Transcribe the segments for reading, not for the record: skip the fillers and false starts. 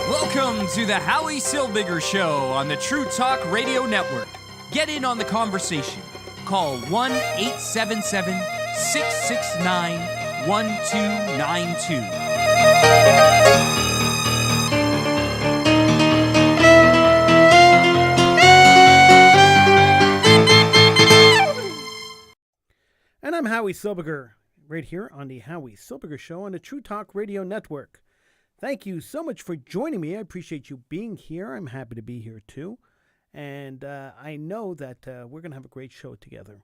Welcome to the Howie Silbiger Show on the True Talk Radio Network. Get in on the conversation. Call 1-877-669-1292. And I'm Howie Silbiger, right here on the Howie Silbiger Show on the True Talk Radio Network. Thank you so much for joining me. I appreciate you being here. I'm happy to be here too. And I know that we're going to have a great show together.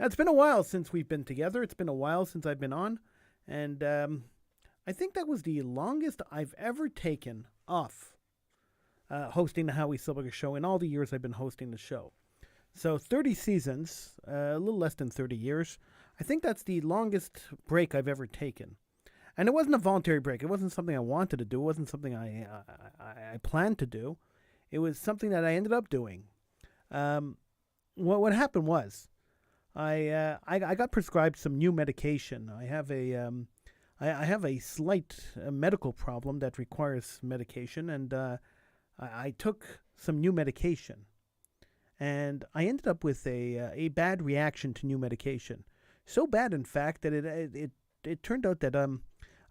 Now, it's been a while since we've been together. It's been a while since I've been on. And I think that was the longest I've ever taken off hosting the Howie Silbiger Show in all the years I've been hosting the show. So 30 seasons, a little less than 30 years. I think that's the longest break I've ever taken. And it wasn't a voluntary break. It wasn't something I wanted to do. It wasn't something I planned to do. It was something that I ended up doing. What happened was, I got prescribed some new medication. I have a slight medical problem that requires medication, and I took some new medication, and I ended up with a bad reaction to new medication. So bad, in fact, that it turned out that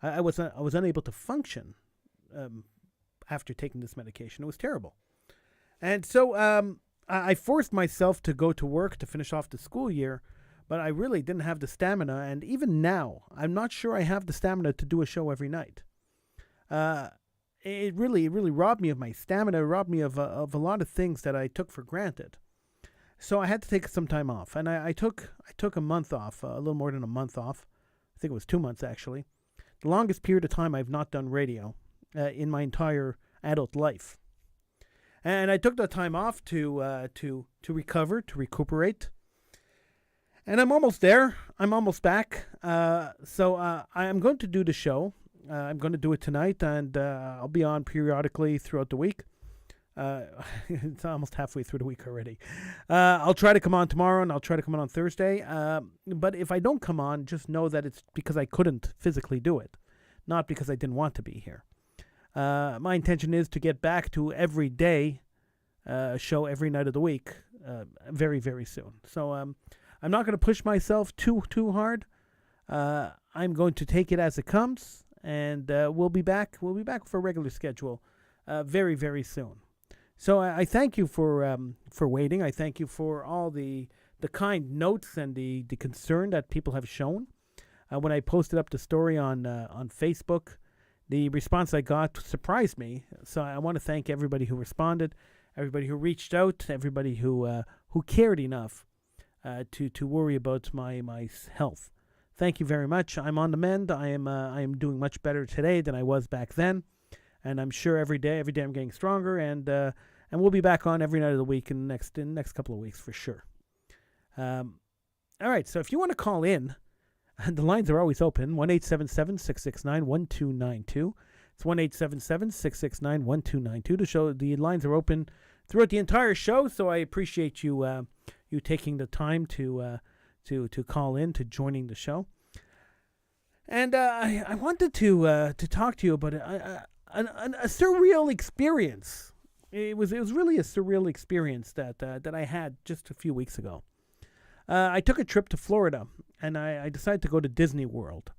I was unable to function after taking this medication. It was terrible. And so I forced myself to go to work to finish off the school year, but I really didn't have the stamina. And even now, I'm not sure I have the stamina to do a show every night. It really robbed me of my stamina. It robbed me of a lot of things that I took for granted. So I had to take some time off. And I took a month off, a little more than a month off. I think it was 2 months, actually. The longest period of time I've not done radio in my entire adult life. And I took that time off to recover, to recuperate. And I'm almost there. I'm almost back. So I'm going to do the show. I'm going to do it tonight, and I'll be on periodically throughout the week. It's almost halfway through the week already. I'll try to come on tomorrow, and I'll try to come on Thursday. But if I don't come on, just know that it's because I couldn't physically do it, not because I didn't want to be here. My intention is to get back to every day show every night of the week very, very soon. So I'm not going to push myself too hard. I'm going to take it as it comes, and we'll be back. We'll be back for a regular schedule very, very soon. So I thank you for waiting. I thank you for all the kind notes and the concern that people have shown. When I posted up the story on Facebook, the response I got surprised me. So I want to thank everybody who responded, everybody who reached out, everybody who cared enough to worry about my health. Thank you very much. I'm on the mend. I am doing much better today than I was back then. And I'm sure every day I'm getting stronger, and we'll be back on every night of the week in the next couple of weeks for sure. All right, so if you want to call in, the lines are always open, 1-877-669-1292. It's 1-877-669-1292. The show, the lines are open throughout the entire show, so I appreciate you taking the time to call in, to joining the show. And I wanted to talk to you about a surreal experience. It was really a surreal experience that I had just a few weeks ago. I took a trip to Florida, and I decided to go to Disney World.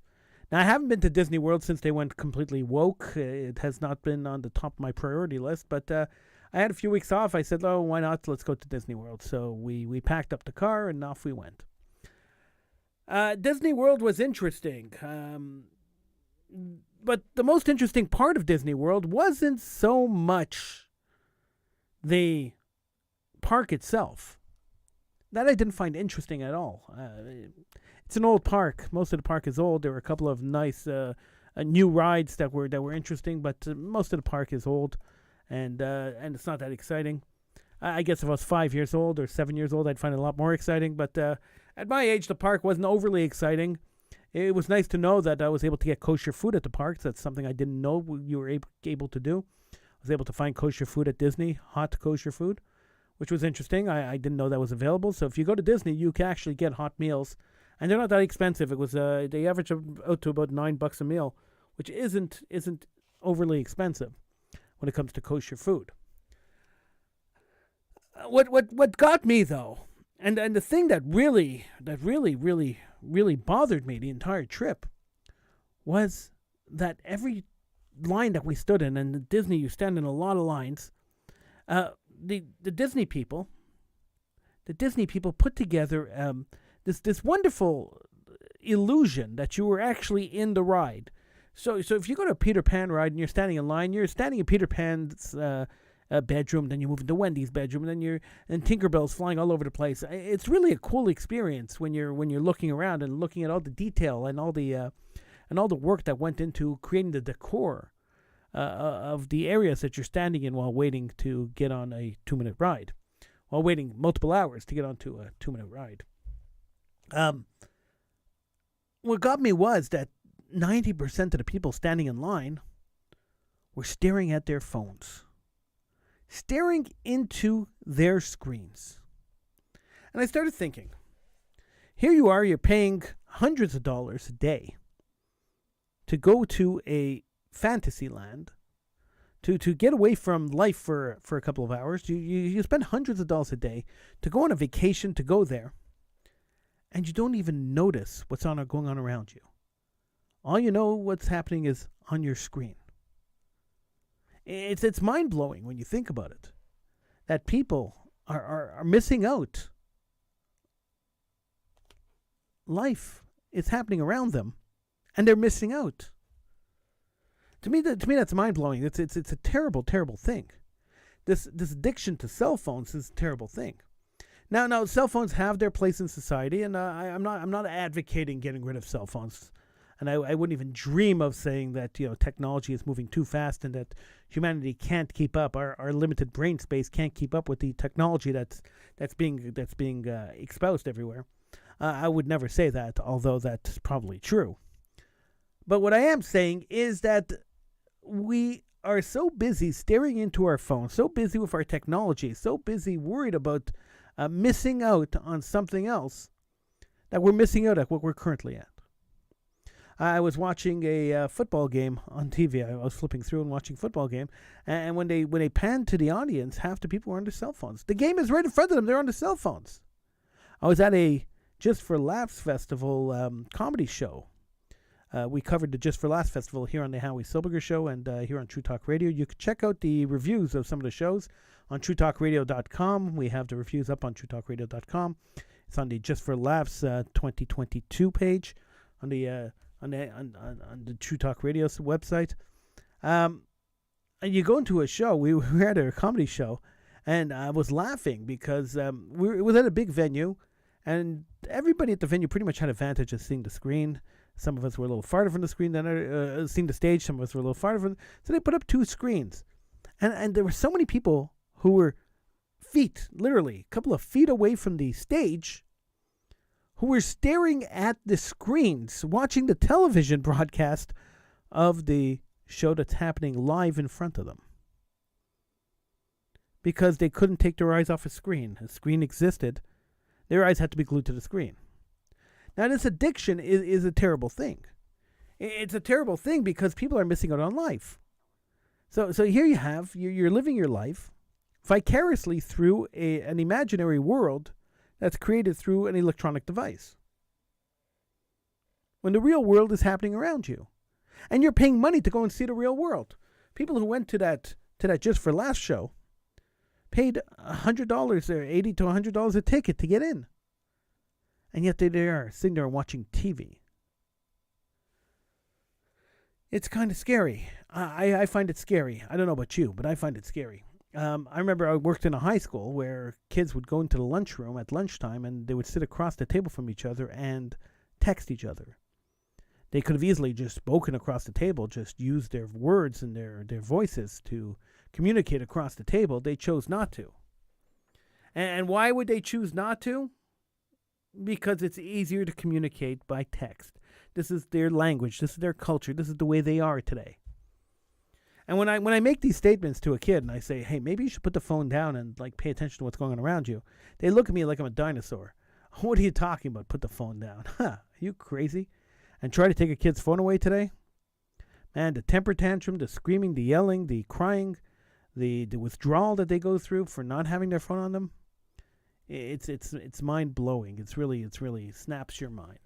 Now, I haven't been to Disney World since they went completely woke. It has not been on the top of my priority list, but I had a few weeks off. I said, oh, why not? Let's go to Disney World. So we packed up the car, and off we went. Disney World was interesting. But the most interesting part of Disney World wasn't so much the park itself. That I didn't find interesting at all. It's an old park. Most of the park is old. There were a couple of nice new rides that were interesting, but most of the park is old, and it's not that exciting. I guess if I was 5 years old or 7 years old, I'd find it a lot more exciting. But at my age, the park wasn't overly exciting. It was nice to know that I was able to get kosher food at the parks. That's something I didn't know you were able to do. I was able to find kosher food at Disney, hot kosher food, which was interesting. I didn't know that was available. So if you go to Disney, you can actually get hot meals, and they're not that expensive. It was they average out to about $9 a meal, which isn't overly expensive. when it comes to kosher food. What got me though, and the thing that really bothered me the entire trip, was that every line that we stood in, and in Disney you stand in a lot of lines, the Disney people put together this wonderful illusion that you were actually in the ride. So if you go to a Peter Pan ride and you're standing in line, you're standing in Peter Pan's bedroom, then you move into Wendy's bedroom, and Tinkerbell's flying all over the place. It's really a cool experience when you're looking around and looking at all the detail and all the work that went into creating the decor of the areas that you're standing in while waiting to get on a 2-minute ride, while waiting multiple hours to get onto a 2-minute ride. What got me was that 90% of the people standing in line were staring at their phones, staring into their screens. And I started thinking, here you are, you're paying hundreds of dollars a day to go to a fantasy land, to get away from life for a couple of hours. You spend hundreds of dollars a day to go on a vacation, to go there, and you don't even notice what's going on around you. All you know what's happening is on your screen. It's mind-blowing when you think about it, that people are missing out. Life is happening around them, and they're missing out. To me, that's mind-blowing. It's a terrible, terrible thing. This addiction to cell phones is a terrible thing. Now, cell phones have their place in society, and I'm not advocating getting rid of cell phones. And I wouldn't even dream of saying that technology is moving too fast and that humanity can't keep up. Our limited brain space can't keep up with the technology that's being exposed everywhere. I would never say that, although that's probably true. But what I am saying is that we are so busy staring into our phones, so busy with our technology, so busy worried about missing out on something else, that we're missing out at what we're currently at. I was watching a football game on TV. I was flipping through and watching a football game, and when they panned to the audience, half the people were on their cell phones. The game is right in front of them. They're on their cell phones. I was at a Just for Laughs festival comedy show. We covered the Just for Laughs festival here on the Howie Silbiger Show and here on True Talk Radio. You can check out the reviews of some of the shows on TrueTalkRadio.com. We have the reviews up on TrueTalkRadio.com. It's on the Just for Laughs 2022 page on the True Talk Radio website. And you go into a show. We were at a comedy show, and I was laughing because it was at a big venue, and everybody at the venue pretty much had advantage of seeing the screen. Some of us were a little farther from the screen than seeing the stage. Some of us were a little farther from. So they put up 2 screens, and there were so many people who were literally a couple of feet away from the stage, who were staring at the screens, watching the television broadcast of the show that's happening live in front of them. Because they couldn't take their eyes off a screen. A screen existed. Their eyes had to be glued to the screen. Now, this addiction is a terrible thing. It's a terrible thing because people are missing out on life. So here you have, you're living your life vicariously through an imaginary world that's created through an electronic device, when the real world is happening around you. And you're paying money to go and see the real world. People who went to that Just for Laughs show paid $100 or $80 to $100 a ticket to get in. And yet they are sitting there watching TV. It's kind of scary. I find it scary. I don't know about you, but I find it scary. I remember I worked in a high school where kids would go into the lunchroom at lunchtime and they would sit across the table from each other and text each other. They could have easily just spoken across the table, just used their words and their voices to communicate across the table. They chose not to. And why would they choose not to? Because it's easier to communicate by text. This is their language. This is their culture. This is the way they are today. And when I make these statements to a kid and I say, hey, maybe you should put the phone down and pay attention to what's going on around you, they look at me like I'm a dinosaur. What are you talking about? Put the phone down. Are you crazy? And try to take a kid's phone away today? Man, the temper tantrum, the screaming, the yelling, the crying, the withdrawal that they go through for not having their phone on them, it's mind blowing. It's really snaps your mind.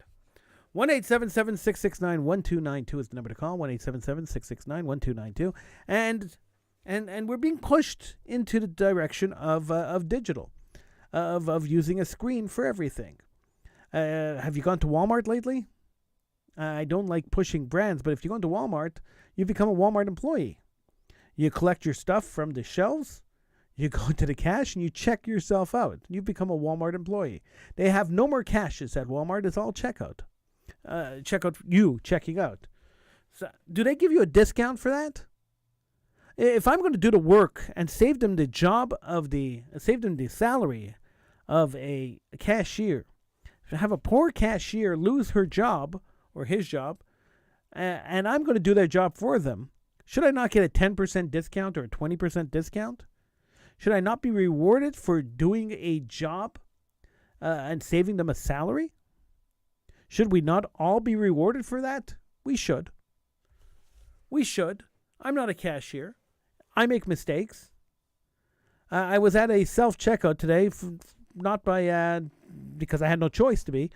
1-877-669-1292 is the number to call. 1-877-669-1292, and we're being pushed into the direction of digital, of using a screen for everything. Have you gone to Walmart lately? I don't like pushing brands, but if you go into Walmart, you become a Walmart employee. You collect your stuff from the shelves, you go to the cash, and you check yourself out. You become a Walmart employee. They have no more cashes at Walmart. It's all checkout. Checking out. So, do they give you a discount for that? If I'm going to do the work and save them the salary of a cashier, to have a poor cashier lose her job or his job, and I'm going to do their job for them, should I not get a 10% discount or a 20% discount? Should I not be rewarded for doing a job and saving them a salary? Should we not all be rewarded for that? We should. We should. I'm not a cashier. I make mistakes. I was at a self-checkout today, not by because I had no choice to be.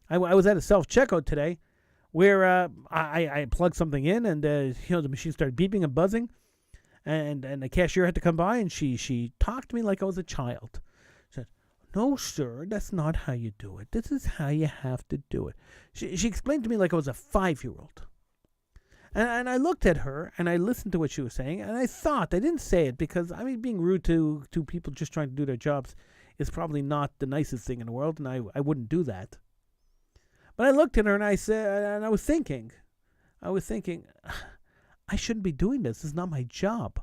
I was at a self-checkout today where I plugged something in, and the machine started beeping and buzzing, and the cashier had to come by, and she talked to me like I was a child. Said, "No, sir, that's not how you do it. This is how you have to do it." She explained to me like I was a 5-year-old. And I looked at her, and I listened to what she was saying, and I thought, I didn't say it because, being rude to people just trying to do their jobs is probably not the nicest thing in the world, and I wouldn't do that. But I looked at her, and I said, and I was thinking, I shouldn't be doing this. This is not my job.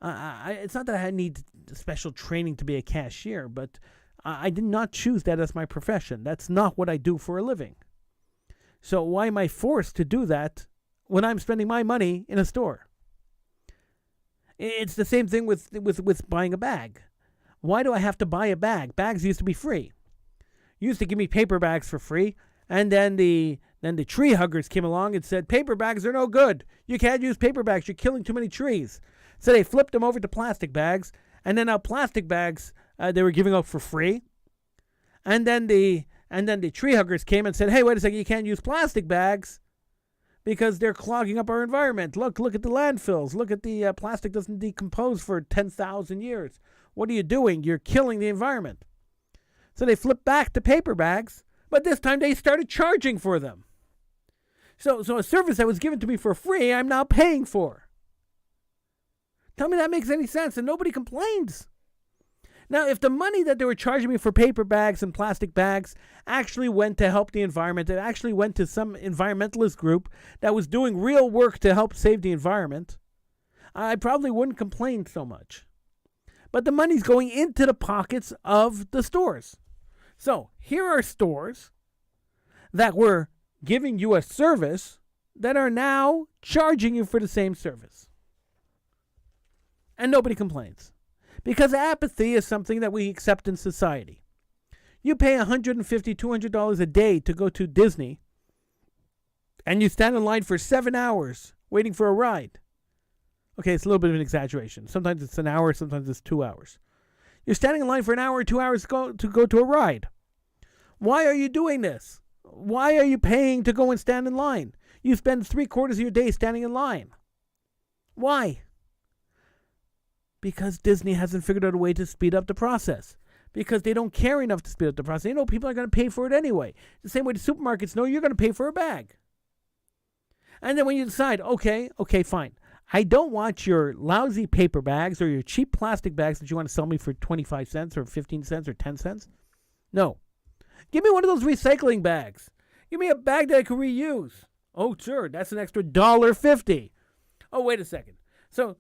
It's not that I need special training to be a cashier, but I did not choose that as my profession. That's not what I do for a living. So why am I forced to do that when I'm spending my money in a store? It's the same thing with buying a bag. Why do I have to buy a bag? Bags used to be free. You used to give me paper bags for free, and then the tree huggers came along and said, paper bags are no good. You can't use paper bags. You're killing too many trees. So they flipped them over to plastic bags, and then now plastic bags they were giving out for free. And then the tree huggers came and said, hey, wait a second, you can't use plastic bags because they're clogging up our environment. Look at the landfills. Look at the plastic doesn't decompose for 10,000 years. What are you doing? You're killing the environment. So they flipped back to paper bags, but this time they started charging for them. So a service that was given to me for free, I'm now paying for. Tell me that makes any sense, and nobody complains. Now, if the money that they were charging me for paper bags and plastic bags actually went to help the environment, it actually went to some environmentalist group that was doing real work to help save the environment, I probably wouldn't complain so much. But the money's going into the pockets of the stores. So here are stores that were giving you a service that are now charging you for the same service. And nobody complains. Because apathy is something that we accept in society. You pay $150, $200 a day to go to Disney, and you stand in line for 7 hours waiting for a ride. Okay, it's a little bit of an exaggeration. Sometimes it's an hour, sometimes it's 2 hours. You're standing in line for an hour or 2 hours to go to a ride. Why are you doing this? Why are you paying to go and stand in line? You spend 3/4 of your day standing in line. Why? Because Disney hasn't figured out a way to speed up the process. Because they don't care enough to speed up the process. They know people are going to pay for it anyway. The same way the supermarkets know you're going to pay for a bag. And then when you decide, okay, fine. I don't want your lousy paper bags or your cheap plastic bags that you want to sell me for 25 cents or 15 cents or 10 cents. No. Give me one of those recycling bags. Give me a bag that I can reuse. Oh, sure, that's an extra $1.50. Oh, wait a second. So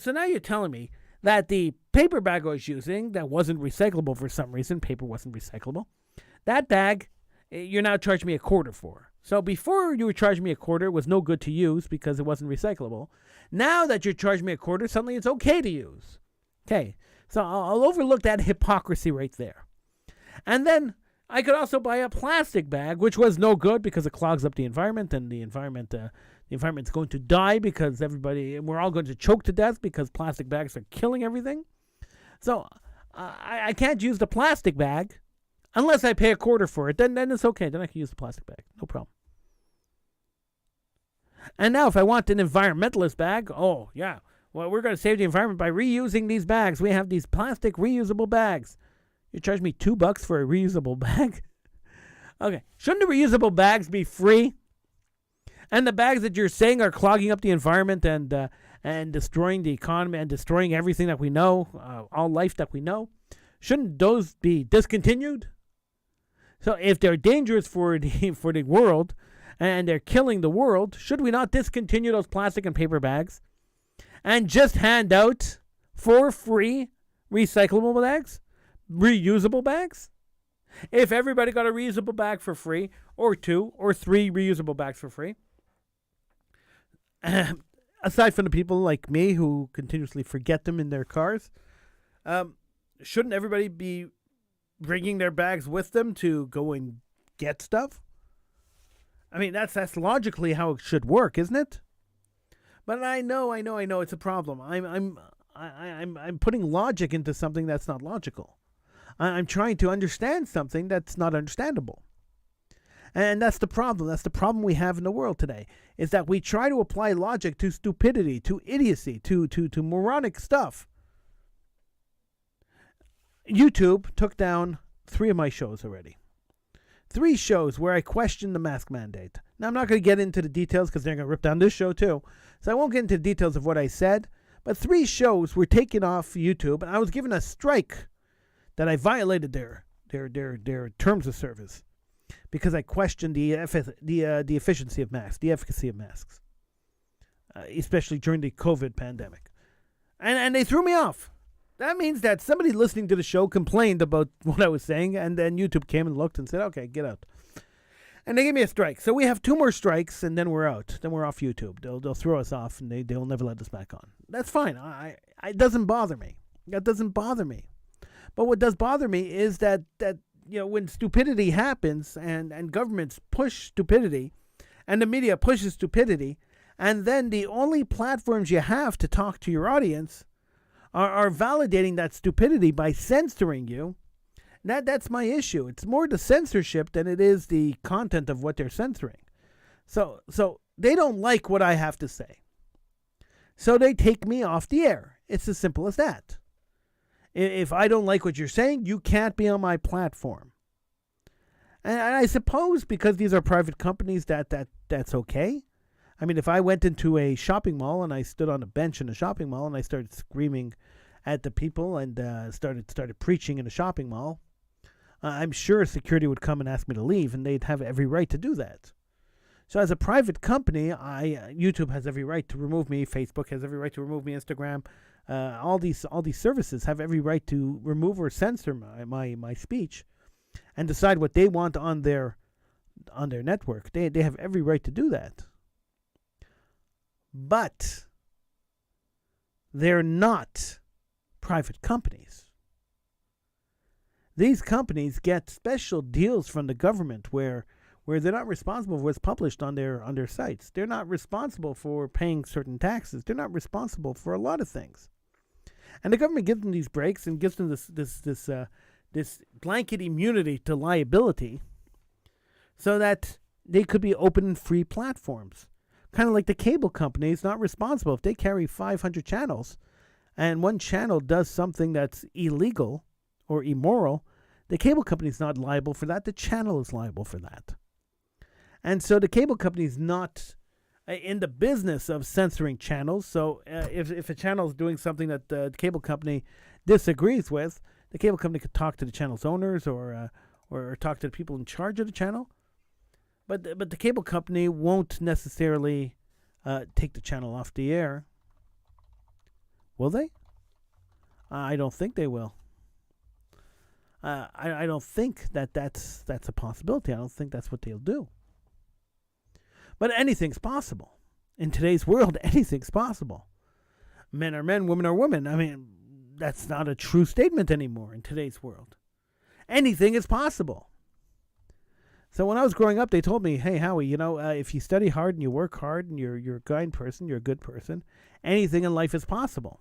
now you're telling me that the paper bag I was using that wasn't recyclable for some reason, paper wasn't recyclable, that bag you're now charging me $0.25 for. So before you were charging me $0.25, it was no good to use because it wasn't recyclable. Now that you're charging me $0.25, suddenly it's okay to use. Okay, so I'll overlook that hypocrisy right there. And then I could also buy a plastic bag, which was no good because it clogs up the environment, and the environment The environment's going to die because we're all going to choke to death because plastic bags are killing everything. So I can't use the plastic bag unless I pay $0.25 for it. Then it's okay. Then I can use the plastic bag. No problem. And now if I want an environmentalist bag, oh, yeah. Well, we're going to save the environment by reusing these bags. We have these plastic reusable bags. You charge me $2 for a reusable bag? Okay. Shouldn't the reusable bags be free? And the bags that you're saying are clogging up the environment and destroying the economy and destroying everything that we know, all life that we know, shouldn't those be discontinued? So if they're dangerous for the world and they're killing the world, should we not discontinue those plastic and paper bags and just hand out for free recyclable bags, reusable bags? If everybody got a reusable bag for free, or 2 or 3 reusable bags for free, aside from the people like me who continuously forget them in their cars, shouldn't everybody be bringing their bags with them to go and get stuff? I mean, that's logically how it should work, isn't it? But I know, it's a problem. I'm putting logic into something that's not logical. I'm trying to understand something that's not understandable. And that's the problem. That's the problem we have in the world today, is that we try to apply logic to stupidity, to idiocy, to moronic stuff. YouTube took down 3 of my shows already. 3 shows where I questioned the mask mandate. Now, I'm not going to get into the details because they're going to rip down this show too. So I won't get into the details of what I said. But 3 shows were taken off YouTube, and I was given a strike that I violated their terms of service because I questioned the efficiency of masks, the efficacy of masks, especially during the COVID pandemic. And they threw me off. That means that somebody listening to the show complained about what I was saying, and then YouTube came and looked and said, okay, get out. And they gave me a strike. So we have 2 more strikes, and then we're out. Then we're off YouTube. They'll throw us off, and they'll never let us back on. That's fine. It doesn't bother me. That doesn't bother me. But what does bother me is that when stupidity happens and governments push stupidity and the media pushes stupidity, and then the only platforms you have to talk to your audience are validating that stupidity by censoring you, that's my issue. It's more the censorship than it is the content of what they're censoring. So they don't like what I have to say. So they take me off the air. It's as simple as that. If I don't like what you're saying, you can't be on my platform. And I suppose because these are private companies that's okay. I mean, if I went into a shopping mall and I stood on a bench in a shopping mall and I started screaming at the people and started preaching in a shopping mall, I'm sure security would come and ask me to leave, and they'd have every right to do that. So as a private company, YouTube has every right to remove me. Facebook has every right to remove me. Instagram, all these services have every right to remove or censor my speech, and decide what they want on their network. They have every right to do that. But they're not private companies. These companies get special deals from the government where they're not responsible for what's published on their sites. They're not responsible for paying certain taxes. They're not responsible for a lot of things. And the government gives them these breaks and gives them this blanket immunity to liability so that they could be open and free platforms. Kind of like the cable company is not responsible. If they carry 500 channels and one channel does something that's illegal or immoral, the cable company is not liable for that. The channel is liable for that. And so the cable company is not in the business of censoring channels. So if a channel is doing something that the cable company disagrees with, the cable company could talk to the channel's owners or talk to the people in charge of the channel. But the cable company won't necessarily take the channel off the air. Will they? I don't think they will. I don't think that's a possibility. I don't think that's what they'll do. But anything's possible. In today's world, anything's possible. Men are men, women are women. I mean, that's not a true statement anymore in today's world. Anything is possible. So when I was growing up, they told me, hey, Howie, if you study hard and you work hard and you're a kind person, you're a good person, anything in life is possible.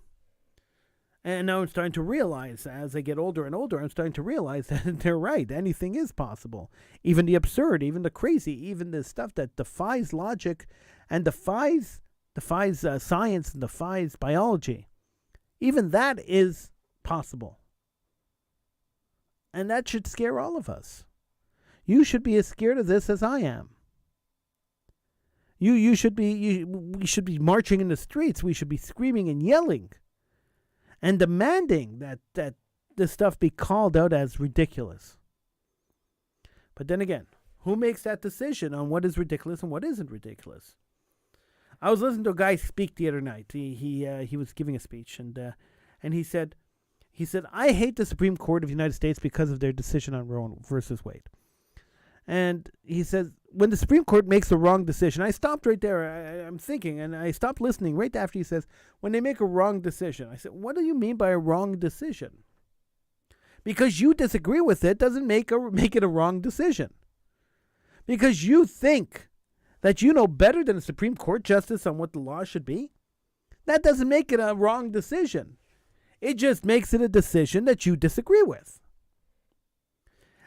And now I'm starting to realize, as I get older and older, I'm starting to realize that they're right. Anything is possible. Even the absurd, even the crazy, even the stuff that defies logic and defies science and defies biology. Even that is possible. And that should scare all of us. You should be as scared of this as I am. We should be marching in the streets. We should be screaming and yelling and demanding that this stuff be called out as ridiculous. But then again, who makes that decision on what is ridiculous and what isn't ridiculous? I was listening to a guy speak the other night. He was giving a speech, and he said, I hate the Supreme Court of the United States because of their decision on Roe versus Wade. And he says, when the Supreme Court makes the wrong decision, I stopped right there. I'm thinking, and I stopped listening right after he says, when they make a wrong decision. I said, what do you mean by a wrong decision? Because you disagree with it doesn't make it a wrong decision. Because you think that you know better than a Supreme Court justice on what the law should be, that doesn't make it a wrong decision. It just makes it a decision that you disagree with.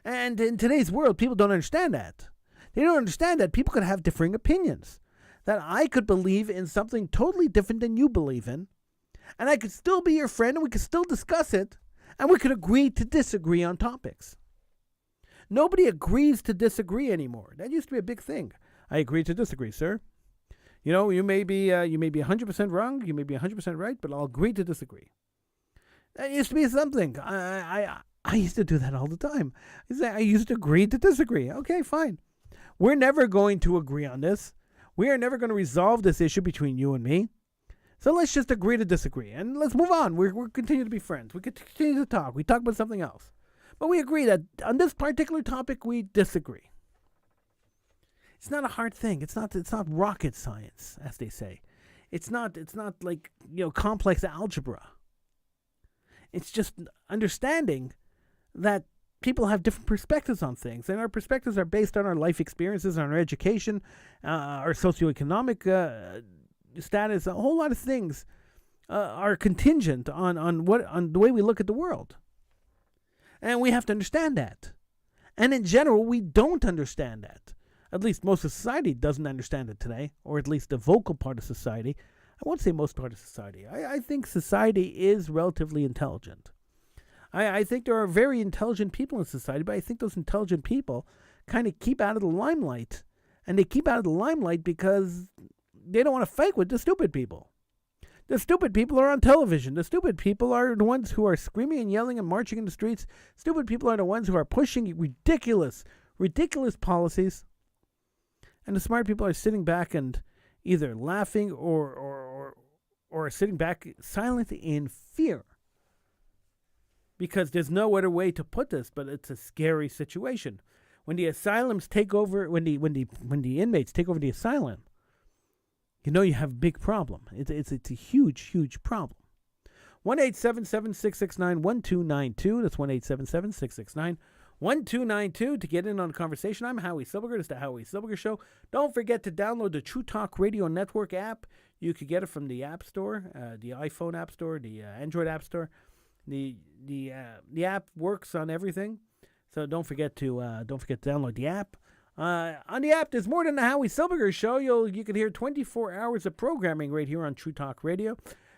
And in today's world, people don't understand that. They don't understand that people could have differing opinions. That I could believe in something totally different than you believe in, and I could still be your friend, and we could still discuss it, and we could agree to disagree on topics. Nobody agrees to disagree anymore. That used to be a big thing. I agree to disagree, sir. You may be 100% wrong, you may be 100% right, but I'll agree to disagree. That used to be something. I used to do that all the time. I used to agree to disagree. Okay, fine. We're never going to agree on this. We are never going to resolve this issue between you and me. So let's just agree to disagree, and let's move on. We're continue to be friends. We continue to talk. We talk about something else. But we agree that on this particular topic, we disagree. It's not a hard thing. It's not rocket science, as they say. It's not like, complex algebra. It's just understanding that people have different perspectives on things, and our perspectives are based on our life experiences, on our education, our socioeconomic status. A whole lot of things are contingent on the way we look at the world, and we have to understand that. And in general, we don't understand that. At least most of society doesn't understand it today, or at least the vocal part of society. I won't say most part of society. I think society is relatively intelligent. I think there are very intelligent people in society, but I think those intelligent people kind of keep out of the limelight. And they keep out of the limelight because they don't want to fight with the stupid people. The stupid people are on television. The stupid people are the ones who are screaming and yelling and marching in the streets. Stupid people are the ones who are pushing ridiculous policies. And the smart people are sitting back and either laughing or sitting back silent in fear. Because there's no other way to put this, but it's a scary situation. When the asylums take over, when the inmates take over the asylum, you have a big problem. It's a huge problem. 1-877-669-1292. That's 1-877-669-1292 to get in on the conversation. I'm Howie Silbiger. It's the Howie Silbiger Show. Don't forget to download the True Talk Radio Network app. You could get it from the App Store, the iPhone App Store, the Android App Store. The app works on everything, so don't forget to download the app. On the app, there's more than the Howie Silbiger Show. You can hear 24 hours of programming right here on True Talk Radio,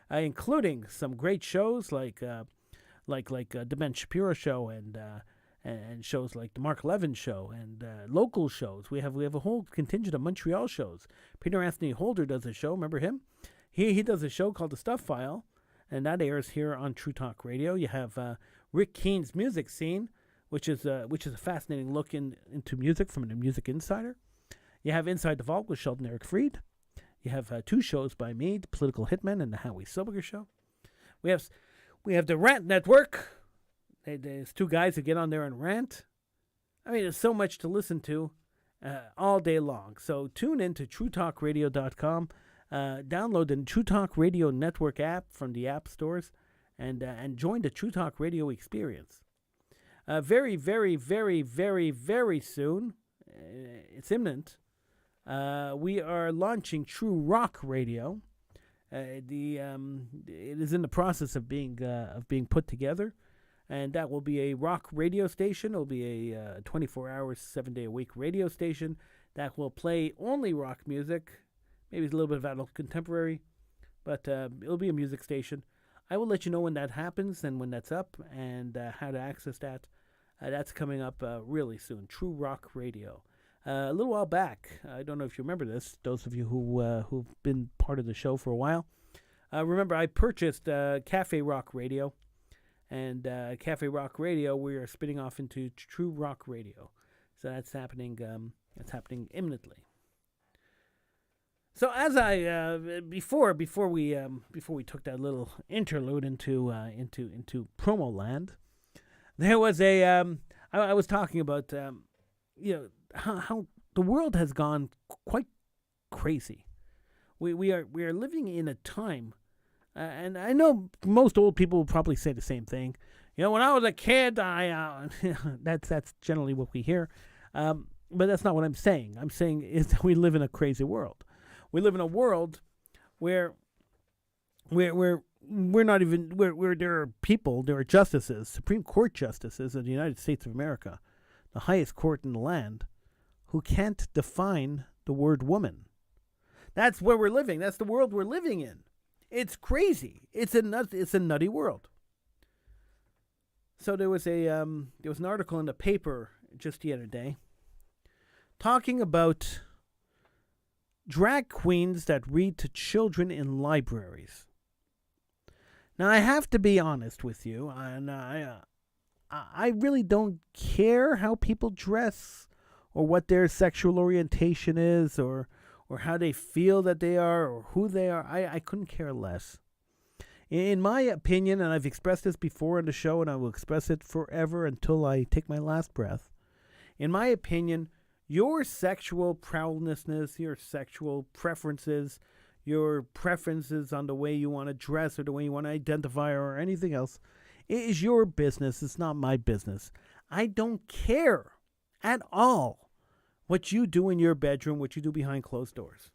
including some great shows like the Ben Shapiro Show and shows like the Mark Levin Show and local shows. We have a whole contingent of Montreal shows. Peter Anthony Holder does a show. Remember him? He does a show called The Stuff File. And that airs here on True Talk Radio. You have Rick Keene's Music Scene, which is a fascinating look into music from a Music Insider. You have Inside the Vault with Sheldon Eric Fried. You have two shows by me, The Political Hitman and the Howie Silbiger Show. We have the Rant Network. There's two guys who get on there and rant. I mean, there's so much to listen to all day long. So tune in to TrueTalkRadio.com. Download the True Talk Radio Network app from the app stores and join the True Talk Radio experience. Very, very, very, very, very soon, it's imminent. We are launching True Rock Radio. It is in the process of being put together, and that will be a rock radio station. It will be a 24-hour, 7-day-a-week radio station that will play only rock music, maybe a little bit of adult contemporary, but it'll be a music station. I will let you know when that happens and when that's up and how to access that. That's coming up really soon. True Rock Radio. A little while back, I don't know if you remember this, those of you who've been part of the show for a while. Remember, I purchased Cafe Rock Radio, and Cafe Rock Radio we are spinning off into True Rock Radio. So that's happening. That's happening imminently. So as I before we took that little interlude into promo land, there was I was talking about how the world has gone quite crazy. We are living in a time, and I know most old people will probably say the same thing. When I was a kid, that's generally what we hear, but that's not what I'm saying. I'm saying is that we live in a crazy world. We live in a world where there are people, there are justices, Supreme Court justices of the United States of America, the highest court in the land, who can't define the word woman. That's where we're living. That's the world we're living in. It's crazy. It's a nutty world. So there was an article in the paper just the other day talking about drag queens that read to children in libraries. Now, I have to be honest with you, and I really don't care how people dress or what their sexual orientation is or how they feel that they are or who they are. I couldn't care less. In my opinion, and I've expressed this before on the show, and I will express it forever until I take my last breath. In my opinion, your sexual prowessness, your sexual preferences, your preferences on the way you want to dress or the way you want to identify or anything else, it is your business. It's not my business. I don't care at all what you do in your bedroom, what you do behind closed doors.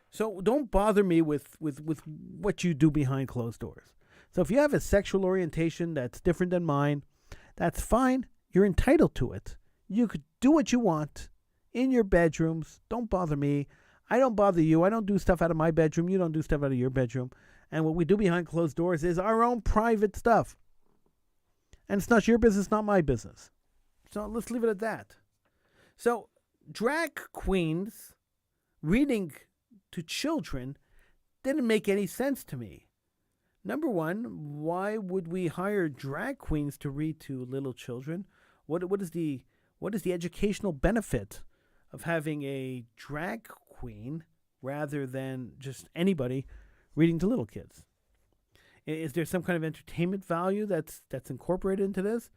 So don't bother me with what you do behind closed doors. So if you have a sexual orientation that's different than mine, that's fine. You're entitled to it. You could do what you want in your bedrooms. Don't bother me. I don't bother you. I don't do stuff out of my bedroom. You don't do stuff out of your bedroom. And what we do behind closed doors is our own private stuff. And it's not your business, not my business. So let's leave it at that. So drag queens reading to children didn't make any sense to me. Number one, why would we hire drag queens to read to little children? What is the educational benefit of having a drag queen rather than just anybody reading to little kids? Is there some kind of entertainment value that's incorporated into this?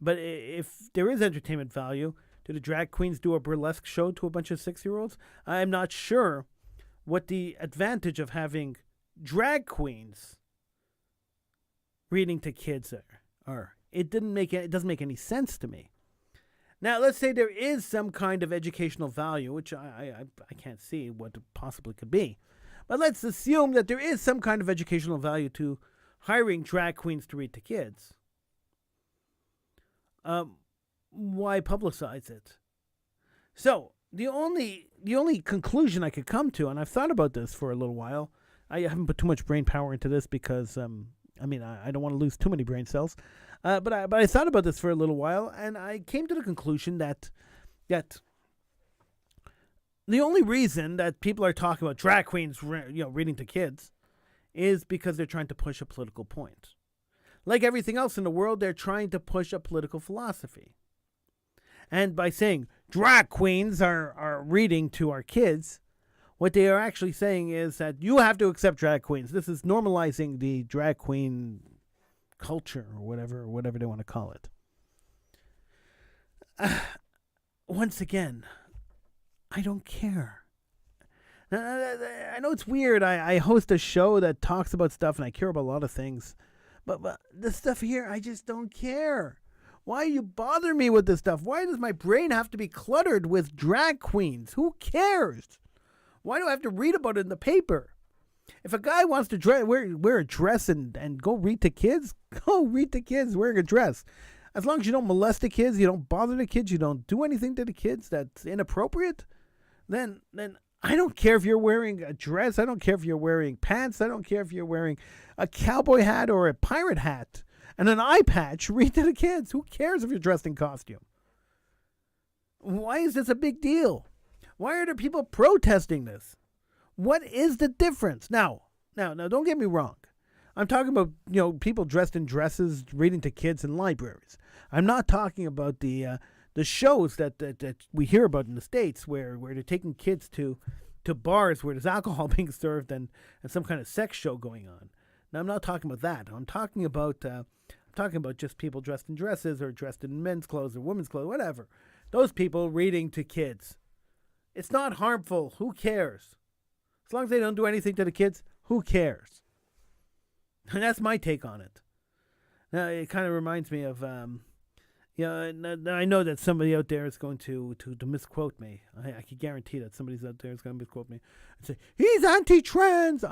But if there is entertainment value, do the drag queens do a burlesque show to a bunch of 6-year-olds? I'm not sure what the advantage of having drag queens reading to kids are. It doesn't make any sense to me. Now, let's say there is some kind of educational value, which I can't see what it possibly could be. But let's assume that there is some kind of educational value to hiring drag queens to read to kids. Why publicize it? So, the only conclusion I could come to, and I've thought about this for a little while, I haven't put too much brain power into this because, I don't want to lose too many brain cells. But I thought about this for a little while, and I came to the conclusion that the only reason that people are talking about drag queens, reading to kids, is because they're trying to push a political point. Like everything else in the world, they're trying to push a political philosophy. And by saying drag queens are reading to our kids, what they are actually saying is that you have to accept drag queens. This is normalizing the drag queen culture or whatever they want to call it. Once again, I don't care. I know it's weird. I host a show that talks about stuff and I care about a lot of things. But this stuff here, I just don't care. Why you bother me with this stuff? Why does my brain have to be cluttered with drag queens? Who cares? Why do I have to read about it in the paper? If a guy wants to wear a dress and go read to kids, go read to kids wearing a dress. As long as you don't molest the kids, you don't bother the kids, you don't do anything to the kids that's inappropriate, then I don't care if you're wearing a dress. I don't care if you're wearing pants. I don't care if you're wearing a cowboy hat or a pirate hat and an eye patch. Read to the kids. Who cares if you're dressed in costume? Why is this a big deal? Why are there people protesting this? What is the difference? Now, don't get me wrong. I'm talking about, people dressed in dresses reading to kids in libraries. I'm not talking about the shows that we hear about in the States where they're taking kids to bars where there's alcohol being served and some kind of sex show going on. Now, I'm not talking about that. I'm talking about just people dressed in dresses or dressed in men's clothes or women's clothes, whatever. Those people reading to kids. It's not harmful. Who cares? As long as they don't do anything to the kids, who cares? And that's my take on it. Now, it kind of reminds me of, I know that somebody out there is going to misquote me. I can guarantee that somebody's out there is going to misquote me and say, he's anti-trans.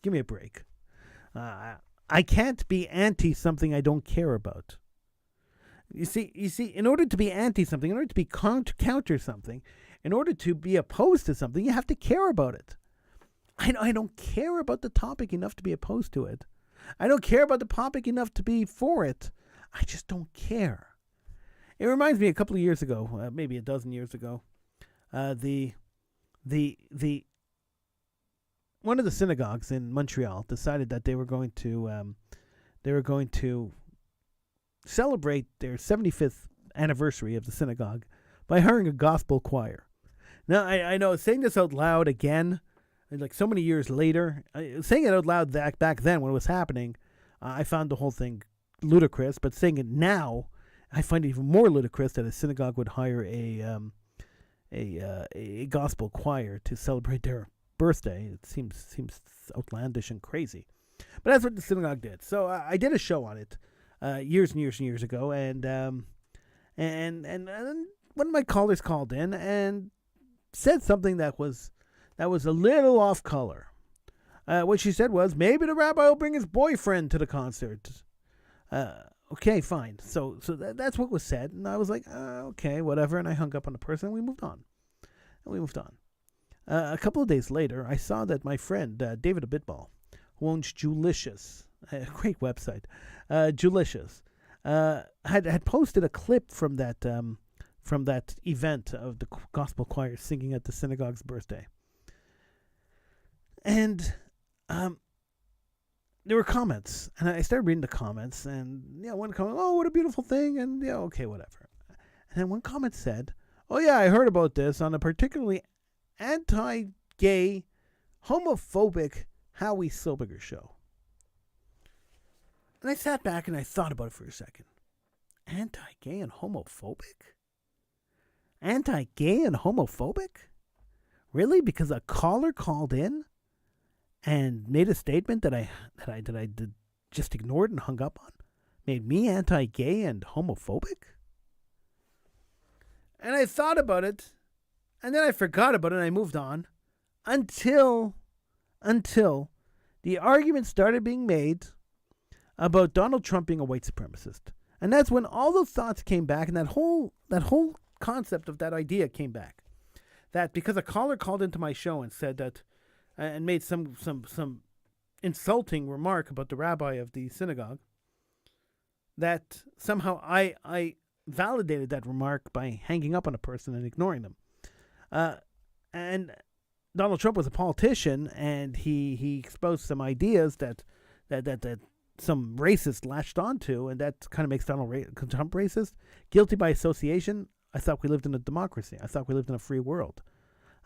Give me a break. I can't be anti something I don't care about. You see, in order to be anti something, in order to be counter something, in order to be opposed to something, you have to care about it. I don't care about the topic enough to be opposed to it. I don't care about the topic enough to be for it. I just don't care. It reminds me a couple of years ago, maybe a dozen years ago, the one of the synagogues in Montreal decided that they were going to celebrate their 75th anniversary of the synagogue by hiring a gospel choir. Now, I know saying this out loud again, like so many years later, saying it out loud back then when it was happening, I found the whole thing ludicrous. But saying it now, I find it even more ludicrous that a synagogue would hire a gospel choir to celebrate their birthday. It seems outlandish and crazy. But that's what the synagogue did. So I did a show on it years and years and years ago, and one of my callers called in and said something that was a little off color. What she said was, maybe the rabbi will bring his boyfriend to the concert. Okay, fine. So that's what was said, and I was like, okay, whatever, and I hung up on the person, and we moved on. A couple of days later, I saw that my friend, David Abitball, who owns Julicious, a great website, Julicious, had posted a clip from that event of the gospel choir singing at the synagogue's birthday. And there were comments, and I started reading the comments, and one comment, oh, what a beautiful thing, and okay, whatever. And then one comment said, oh yeah, I heard about this on a particularly anti-gay, homophobic Howie Silbiger show. And I sat back and I thought about it for a second. Anti-gay and homophobic? Anti-gay and homophobic? Really? Because a caller called in and made a statement that I just ignored and hung up on? Made me anti-gay and homophobic? And I thought about it, and then I forgot about it and I moved on until the argument started being made about Donald Trump being a white supremacist. And that's when all those thoughts came back, and that whole concept of that idea came back. That because a caller called into my show and said that, and made some insulting remark about the rabbi of the synagogue, that somehow I validated that remark by hanging up on a person and ignoring them. And Donald Trump was a politician, and he exposed some ideas that some racist latched onto, and that kind of makes Donald Trump racist. Guilty by association. I thought we lived in a democracy. I thought we lived in a free world.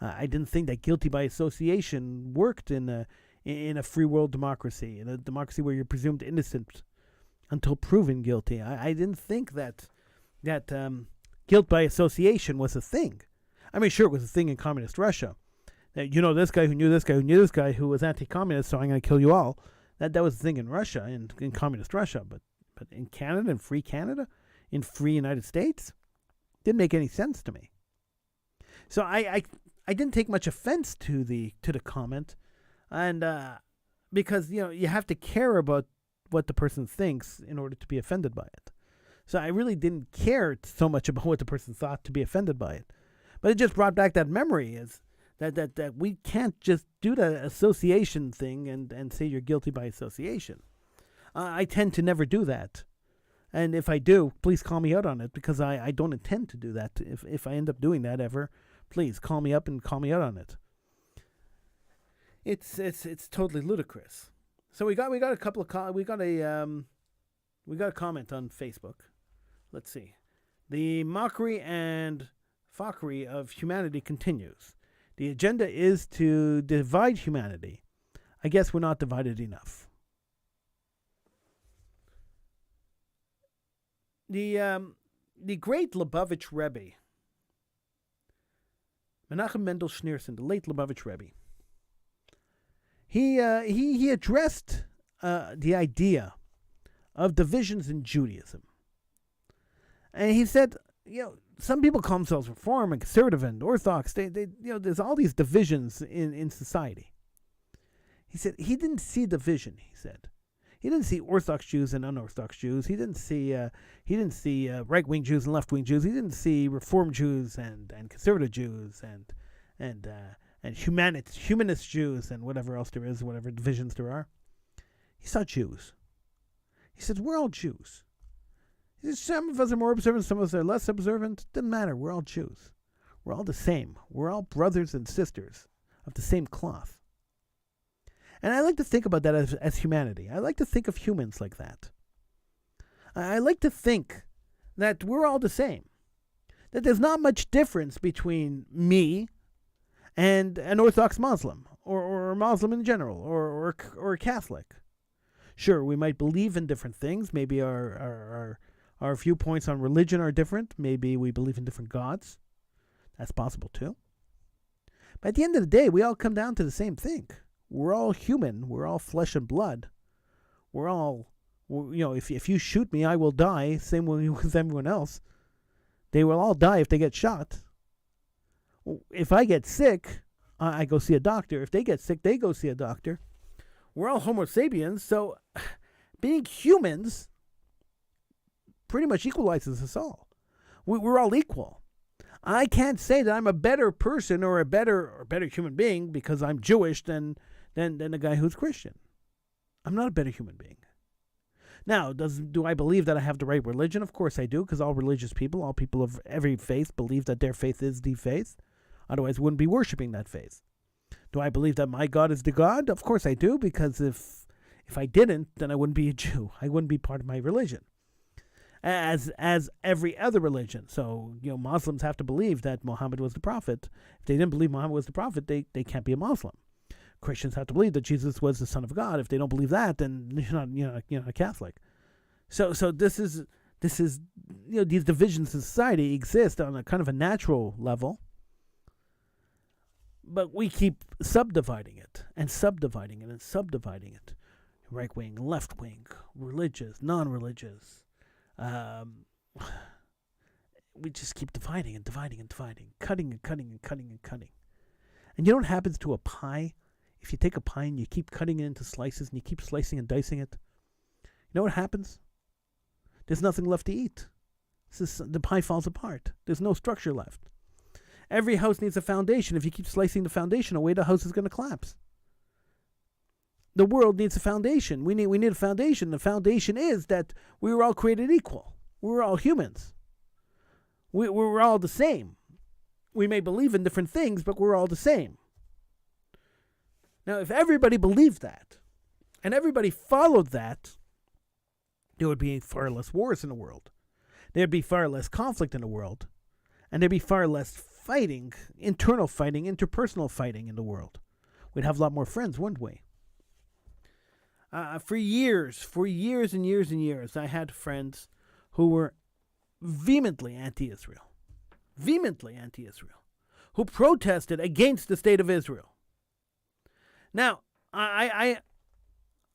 I didn't think that guilty by association worked in a free world democracy, in a democracy where you're presumed innocent until proven guilty. I didn't think that guilt by association was a thing. I mean, sure, it was a thing in communist Russia. This guy who knew this guy who knew this guy who was anti-communist, so I'm going to kill you all. That was the thing in Russia, in communist Russia. But in Canada, in free Canada, in free United States. Didn't make any sense to me. So I didn't take much offense to the comment, and because you have to care about what the person thinks in order to be offended by it. So I really didn't care so much about what the person thought to be offended by it. But it just brought back that memory is that we can't just do the association thing and say you're guilty by association. I tend to never do that. And if I do, please call me out on it, because I don't intend to do that. If I end up doing that ever, please call me up and call me out on it. It's totally ludicrous. So we got a couple of we got a comment on Facebook. Let's see. The mockery and foppery of humanity continues. The agenda is to divide humanity. I guess we're not divided enough. The great Lubavitch Rebbe, Menachem Mendel Schneerson, the late Lubavitch Rebbe, he addressed the idea of divisions in Judaism. And he said, some people call themselves Reform and Conservative and Orthodox. They there's all these divisions in society. He said he didn't see division. He said he didn't see Orthodox Jews and unorthodox Jews. He didn't see right-wing Jews and left-wing Jews. He didn't see Reform Jews and conservative Jews and humanist Jews and whatever else there is, whatever divisions there are. He saw Jews. He said, we're all Jews. He said, some of us are more observant, some of us are less observant. Doesn't matter. We're all Jews. We're all the same. We're all brothers and sisters of the same cloth. And I like to think about that as humanity. I like to think of humans like that. I like to think that we're all the same. That there's not much difference between me and an Orthodox Muslim, or a Muslim in general, or a Catholic. Sure, we might believe in different things. Maybe our viewpoints on religion are different. Maybe we believe in different gods. That's possible too. But at the end of the day, we all come down to the same thing. We're all human. We're all flesh and blood. We're all, if you shoot me, I will die. Same with everyone else. They will all die if they get shot. If I get sick, I go see a doctor. If they get sick, they go see a doctor. We're all Homo sapiens, so being humans pretty much equalizes us all. We're all equal. I can't say that I'm a better person or a better human being because I'm Jewish than a guy who's Christian. I'm not a better human being. Now, do I believe that I have the right religion? Of course I do, because all religious people, all people of every faith, believe that their faith is the faith. Otherwise, we wouldn't be worshiping that faith. Do I believe that my God is the God? Of course I do, because if I didn't, then I wouldn't be a Jew. I wouldn't be part of my religion. As every other religion. So, Muslims have to believe that Muhammad was the prophet. If they didn't believe Muhammad was the prophet, they can't be a Muslim. Christians have to believe that Jesus was the Son of God. If they don't believe that, then you're not a Catholic. So this is these divisions in society exist on a kind of a natural level. But we keep subdividing it and subdividing it and subdividing it. Right wing, left wing, religious, non-religious. We just keep dividing and dividing and dividing, cutting and cutting and cutting and cutting. And you know what happens to a pie? If you take a pie and you keep cutting it into slices and you keep slicing and dicing it, you know what happens? There's nothing left to eat. The pie falls apart. There's no structure left. Every house needs a foundation. If you keep slicing the foundation away, the house is going to collapse. The world needs a foundation. We need a foundation. The foundation is that we were all created equal. We were all humans. We were all the same. We may believe in different things, but we're all the same. Now, if everybody believed that, and everybody followed that, there would be far less wars in the world. There'd be far less conflict in the world. And there'd be far less fighting, internal fighting, interpersonal fighting in the world. We'd have a lot more friends, wouldn't we? For years and years and years, I had friends who were vehemently anti-Israel, who protested against the state of Israel. Now, I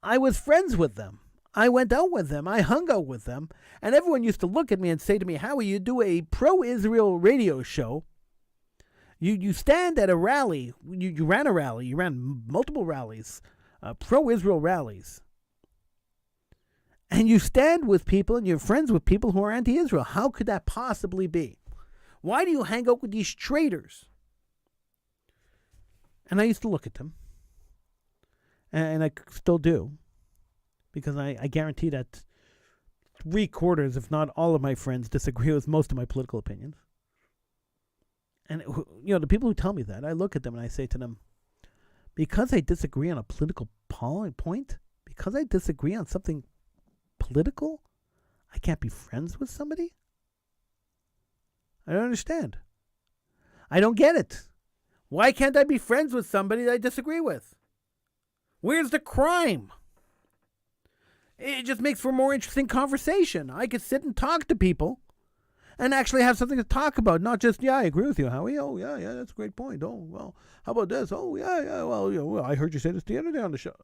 was friends with them. I went out with them. I hung out with them. And everyone used to look at me and say to me, Howie, you do a pro-Israel radio show. You stand at a rally. You ran a rally. You ran multiple rallies, pro-Israel rallies. And you stand with people and you're friends with people who are anti-Israel. How could that possibly be? Why do you hang out with these traitors? And I used to look at them. And I still do. Because I guarantee that 3/4, if not all of my friends, disagree with most of my political opinions. And, the people who tell me that, I look at them and I say to them, because I disagree on a political point, because I disagree on something political, I can't be friends with somebody? I don't understand. I don't get it. Why can't I be friends with somebody that I disagree with? Where's the crime? It just makes for a more interesting conversation. I could sit and talk to people and actually have something to talk about, not just, I agree with you, Howie. Oh, yeah, that's a great point. Oh, well, how about this? Oh, yeah, well, I heard you say this the other day on the show.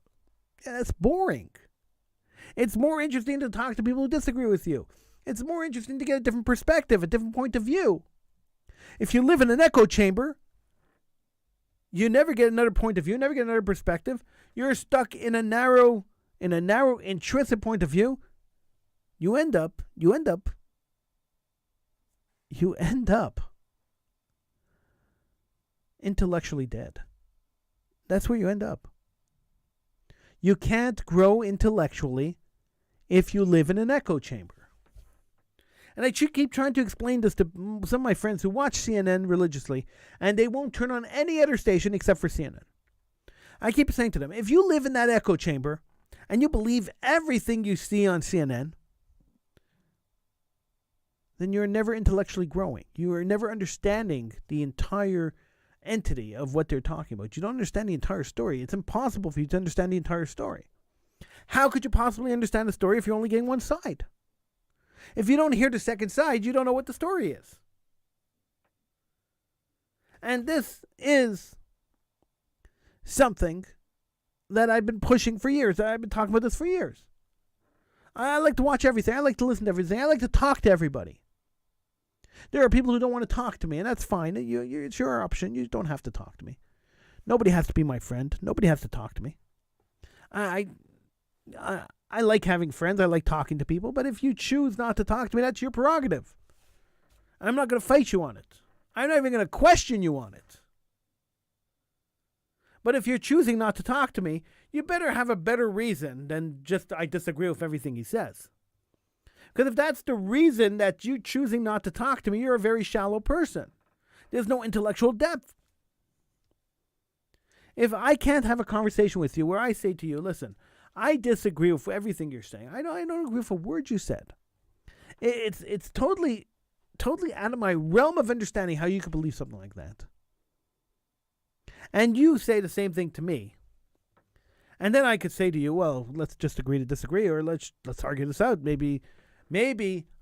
Yeah, that's boring. It's more interesting to talk to people who disagree with you. It's more interesting to get a different perspective, a different point of view. If you live in an echo chamber, you never get another point of view, never get another perspective. You're stuck in a narrow, intrinsic point of view. You end up intellectually dead. That's where you end up. You can't grow intellectually if you live in an echo chamber. And I keep trying to explain this to some of my friends who watch CNN religiously, and they won't turn on any other station except for CNN. I keep saying to them, if you live in that echo chamber and you believe everything you see on CNN, then you're never intellectually growing. You are never understanding the entire entity of what they're talking about. You don't understand the entire story. It's impossible for you to understand the entire story. How could you possibly understand the story if you're only getting one side? If you don't hear the second side, you don't know what the story is. And this is something that I've been pushing for years. I've been talking about this for years. I like to watch everything. I like to listen to everything. I like to talk to everybody. There are people who don't want to talk to me, and that's fine. It's your option. You don't have to talk to me. Nobody has to be my friend. Nobody has to talk to me. I like having friends. I like talking to people. But if you choose not to talk to me, that's your prerogative. I'm not going to fight you on it. I'm not even going to question you on it. But if you're choosing not to talk to me, you better have a better reason than just I disagree with everything he says. Because if that's the reason that you choosing not to talk to me, you're a very shallow person. There's no intellectual depth. If I can't have a conversation with you where I say to you, listen, I disagree with everything you're saying. I don't agree with a word you said. It's totally out of my realm of understanding how you could believe something like that. And you say the same thing to me. And then I could say to you, well, let's just agree to disagree, or let's argue this out. Maybe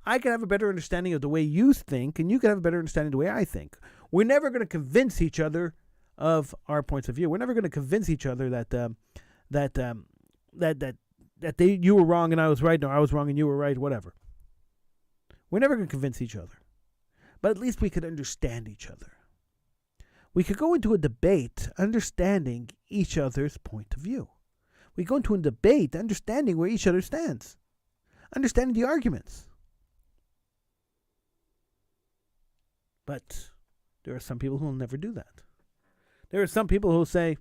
I could have a better understanding of the way you think, and you could have a better understanding of the way I think. We're never going to convince each other of our points of view. We're never going to convince each other that you were wrong and I was right, or I was wrong and you were right, whatever. We're never going to convince each other. But at least we could understand each other. We could go into a debate understanding each other's point of view. We go into a debate understanding where each other stands. Understanding the arguments. But there are some people who will never do that. There are some people who will say,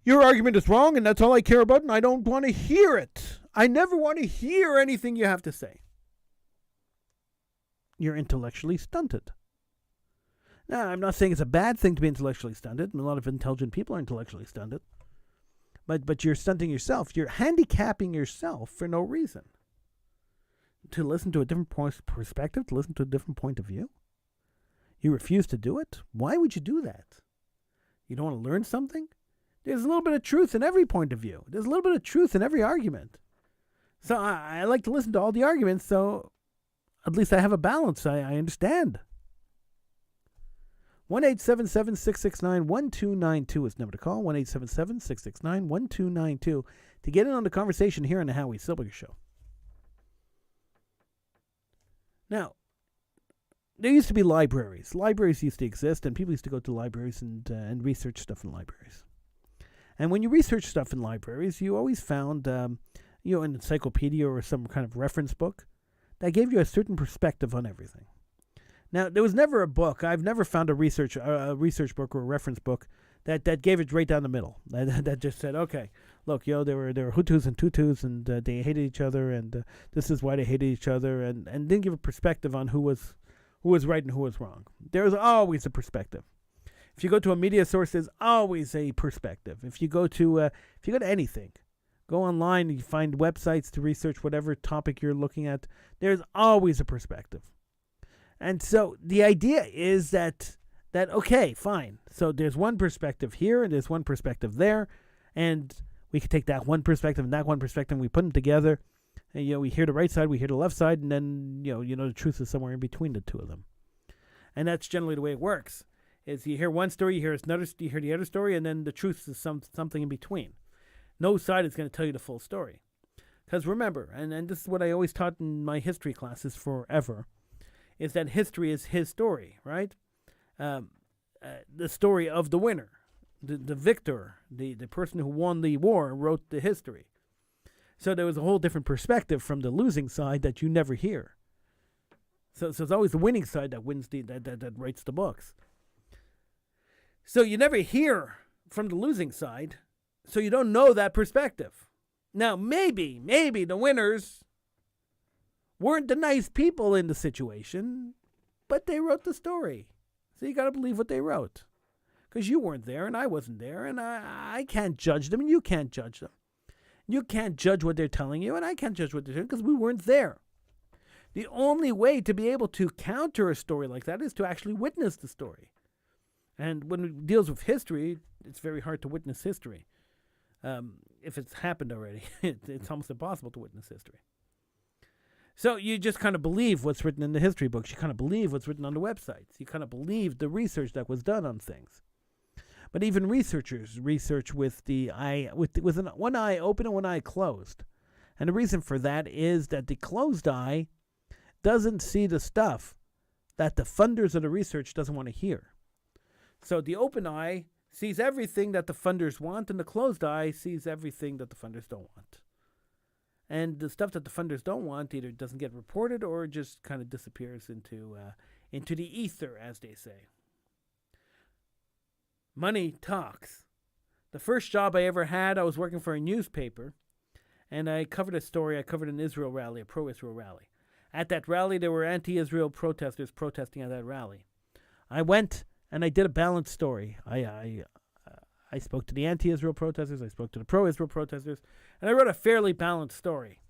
your argument is wrong and that's all I care about and I don't want to hear it. I never want to hear anything you have to say. You're intellectually stunted. Now, I'm not saying it's a bad thing to be intellectually stunted. A lot of intelligent people are intellectually stunted. But you're stunting yourself. You're handicapping yourself for no reason. To listen to a different perspective, to listen to a different point of view. You refuse to do it? Why would you do that? You don't want to learn something? There's a little bit of truth in every point of view. There's a little bit of truth in every argument. So I like to listen to all the arguments, so at least I have a balance. I understand. 1-877-669-1292 is the number to call. 1-877-669-1292 to get in on the conversation here on the Howie Silbiger Show. Now, there used to be libraries. Libraries used to exist, and people used to go to libraries and research stuff in libraries. And when you research stuff in libraries, you always found an encyclopedia or some kind of reference book that gave you a certain perspective on everything. Now, there was never a book. I've never found a research book or a reference book that gave it right down the middle. That just said, okay, look, there were Hutus and Tutus, and they hated each other, and this is why they hated each other, and didn't give a perspective on who was right and who was wrong. There's always a perspective. If you go to a media source, there's always a perspective. If you go to anything, go online and you find websites to research whatever topic you're looking at, there's always a perspective. And so the idea is that okay, fine. So there's one perspective here and there's one perspective there, and we can take that one perspective and that one perspective and we put them together. And, we hear the right side, we hear the left side, and then the truth is somewhere in between the two of them. And that's generally the way it works. Is you hear one story, you hear the other story, and then the truth is something in between. No side is going to tell you the full story. Because remember, and this is what I always taught in my history classes forever, is that history is his story, right? The story of the winner, the victor, the person who won the war wrote the history. So there was a whole different perspective from the losing side that you never hear. So it's always the winning side that wins that writes the books. So you never hear from the losing side, so you don't know that perspective. Now maybe the winners weren't the nice people in the situation, but they wrote the story. So you got to believe what they wrote. Because you weren't there and I wasn't there, and I can't judge them and you can't judge them. You can't judge what they're telling you and I can't judge what they're doing because we weren't there. The only way to be able to counter a story like that is to actually witness the story. And when it deals with history, it's very hard to witness history. If it's happened already, it's almost impossible to witness history. So you just kind of believe what's written in the history books. You kind of believe what's written on the websites. You kind of believe the research that was done on things. But even researchers research with one eye open and one eye closed. And the reason for that is that the closed eye doesn't see the stuff that the funders of the research doesn't want to hear. So the open eye sees everything that the funders want, and the closed eye sees everything that the funders don't want. And the stuff that the funders don't want either doesn't get reported or just kind of disappears into the ether, as they say. Money talks. The first job I ever had, I was working for a newspaper, and I covered a story. I covered an Israel rally, a pro-Israel rally. At that rally, there were anti-Israel protesters protesting at that rally. I went and I did a balanced story. I spoke to the anti-Israel protesters, I spoke to the pro-Israel protesters, and I wrote a fairly balanced story.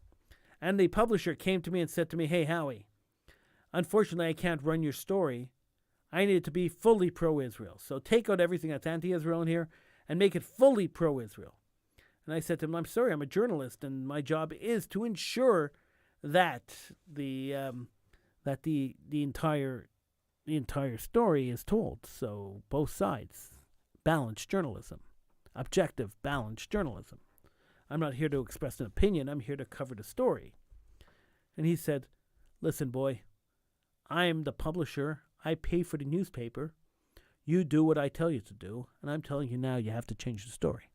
And the publisher came to me and said to me, "Hey, Howie, unfortunately I can't run your story. I need it to be fully pro-Israel. So take out everything that's anti-Israel in here and make it fully pro-Israel." And I said to him, "I'm sorry, I'm a journalist, and my job is to ensure that the entire story is told. So both sides, balanced journalism, objective, balanced journalism. I'm not here to express an opinion. I'm here to cover the story." And he said, "Listen, boy, I'm the publisher. I pay for the newspaper. You do what I tell you to do, and I'm telling you now you have to change the story."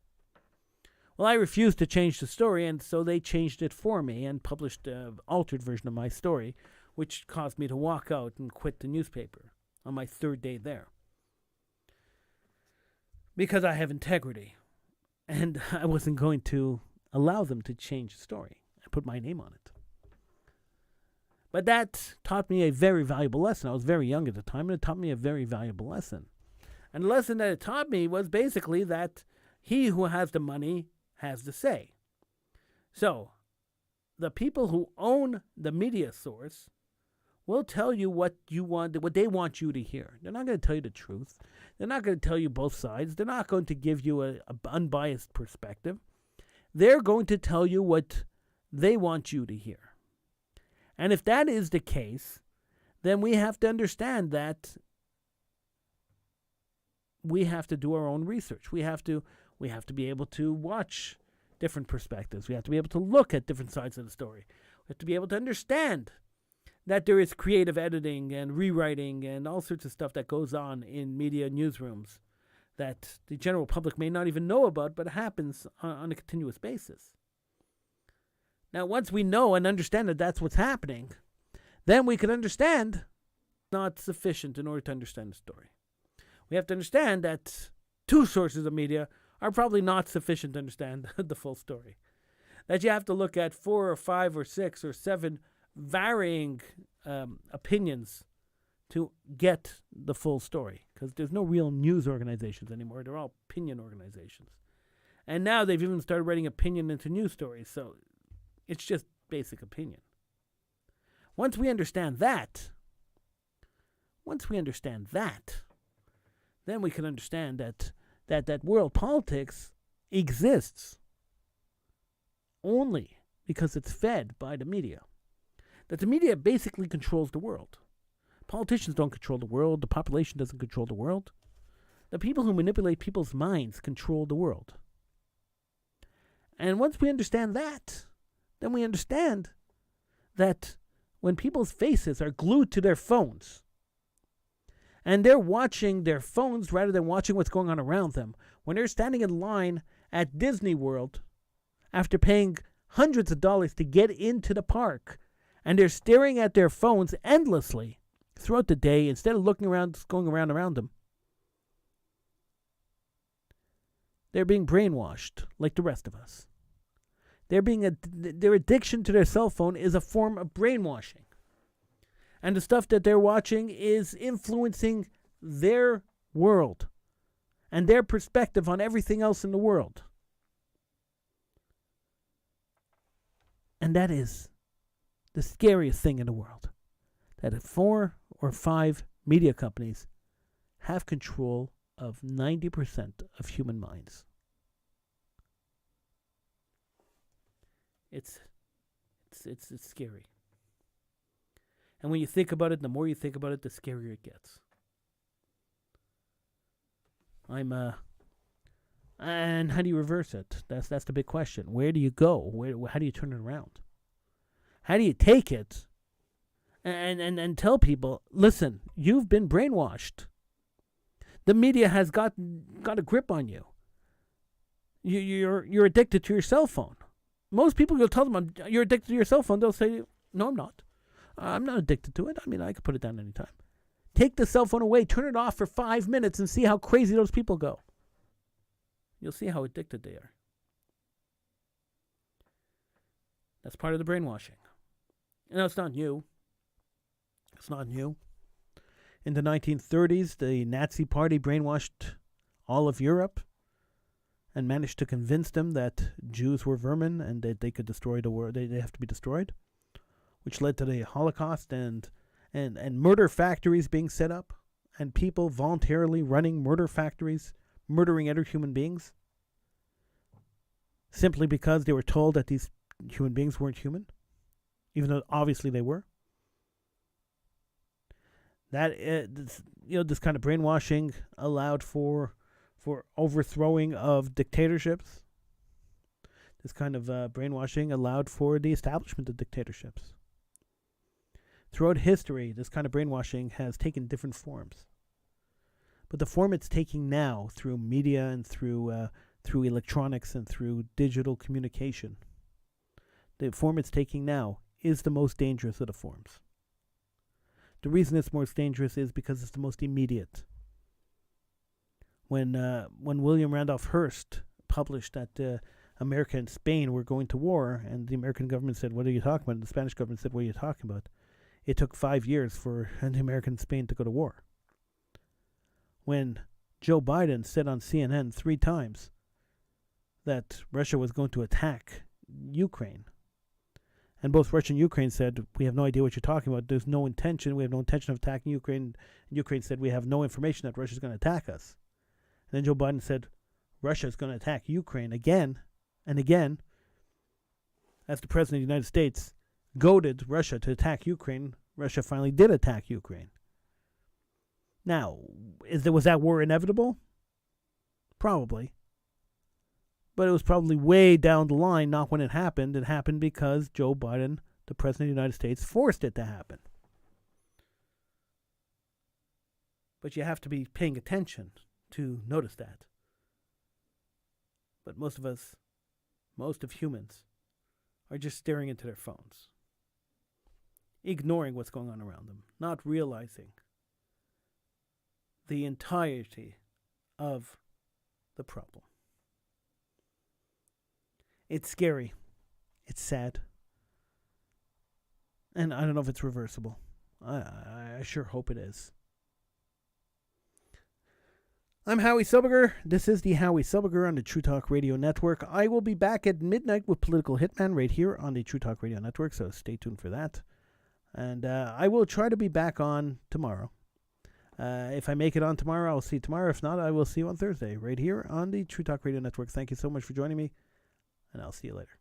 Well, I refused to change the story, and so they changed it for me and published an altered version of my story, which caused me to walk out and quit the newspaper on my third day there. Because I have integrity, and I wasn't going to allow them to change the story. I put my name on it. But that taught me a very valuable lesson. I was very young at the time, and it taught me a very valuable lesson. And the lesson that it taught me was basically that he who has the money has the say. So, the people who own the media source will tell you what they want you to hear. They're not going to tell you the truth. They're not going to tell you both sides. They're not going to give you an unbiased perspective. They're going to tell you what they want you to hear. And if that is the case, then we have to understand that we have to do our own research. We have to be able to watch different perspectives. We have to be able to look at different sides of the story. We have to be able to understand that there is creative editing and rewriting and all sorts of stuff that goes on in media newsrooms that the general public may not even know about, but it happens on a continuous basis. Now, once we know and understand that that's what's happening, then we can understand it's not sufficient in order to understand the story. We have to understand that two sources of media are probably not sufficient to understand the full story. That you have to look at 4 or 5 or 6 or 7 varying opinions to get the full story. Because there's no real news organizations anymore. They're all opinion organizations. And now they've even started writing opinion into news stories. So it's just basic opinion. Once we understand that, then we can understand that world politics exists only because it's fed by the media. That the media basically controls the world. Politicians don't control the world. The population doesn't control the world. The people who manipulate people's minds control the world. And once we understand that, then we understand that when people's faces are glued to their phones, and they're watching their phones rather than watching what's going on around them, when they're standing in line at Disney World after paying hundreds of dollars to get into the park, and they're staring at their phones endlessly throughout the day instead of looking around, going around them, they're being brainwashed like the rest of us. Their addiction to their cell phone is a form of brainwashing. And the stuff that they're watching is influencing their world and their perspective on everything else in the world. And that is the scariest thing in the world. That 4 or 5 media companies have control of 90% of human minds. It's scary. And when you think about it, the more you think about it, the scarier it gets. And how do you reverse it? That's the big question. Where do you go? How do you turn it around? How do you take it and tell people, listen, you've been brainwashed. The media has got a grip on you. You're addicted to your cell phone. Most people, you'll tell them, you're addicted to your cell phone. They'll say, no, I'm not. I'm not addicted to it. I mean, I could put it down anytime. Take the cell phone away, turn it off for 5 minutes and see how crazy those people go. You'll see how addicted they are. That's part of the brainwashing. And it's not new. It's not new. In the 1930s, the Nazi Party brainwashed all of Europe and managed to convince them that Jews were vermin and that they could destroy the world. They have to be destroyed, which led to the Holocaust and murder factories being set up and people voluntarily running murder factories, murdering other human beings, simply because they were told that these human beings weren't human, even though obviously they were. This kind of brainwashing allowed for overthrowing of dictatorships. This kind of brainwashing allowed for the establishment of dictatorships. Throughout history, this kind of brainwashing has taken different forms. But the form it's taking now through media and through electronics and through digital communication, the form it's taking now is the most dangerous of the forms. The reason it's most dangerous is because it's the most immediate. When William Randolph Hearst published that America and Spain were going to war, and the American government said, "What are you talking about?" And the Spanish government said, "What are you talking about?" It took 5 years for the American and Spain to go to war. When Joe Biden said on CNN 3 times that Russia was going to attack Ukraine, and both Russia and Ukraine said, "We have no idea what you're talking about. There's no intention. We have no intention of attacking Ukraine." And Ukraine said, "We have no information that Russia's going to attack us." And then Joe Biden said, "Russia is going to attack Ukraine again and again." As the President of the United States goaded Russia to attack Ukraine, Russia finally did attack Ukraine. Now, was that war inevitable? Probably. But it was probably way down the line, not when it happened. It happened because Joe Biden, the President of the United States, forced it to happen. But you have to be paying attention to notice that. But most of humans, are just staring into their phones, ignoring what's going on around them, not realizing the entirety of the problem. It's scary. It's sad. And I don't know if it's reversible. I sure hope it is. I'm Howie Silbiger. This is the Howie Silbiger on the True Talk Radio Network. I will be back at midnight with Political Hitman right here on the True Talk Radio Network, so stay tuned for that. And I will try to be back on tomorrow. If I make it on tomorrow, I'll see you tomorrow. If not, I will see you on Thursday right here on the True Talk Radio Network. Thank you so much for joining me, and I'll see you later.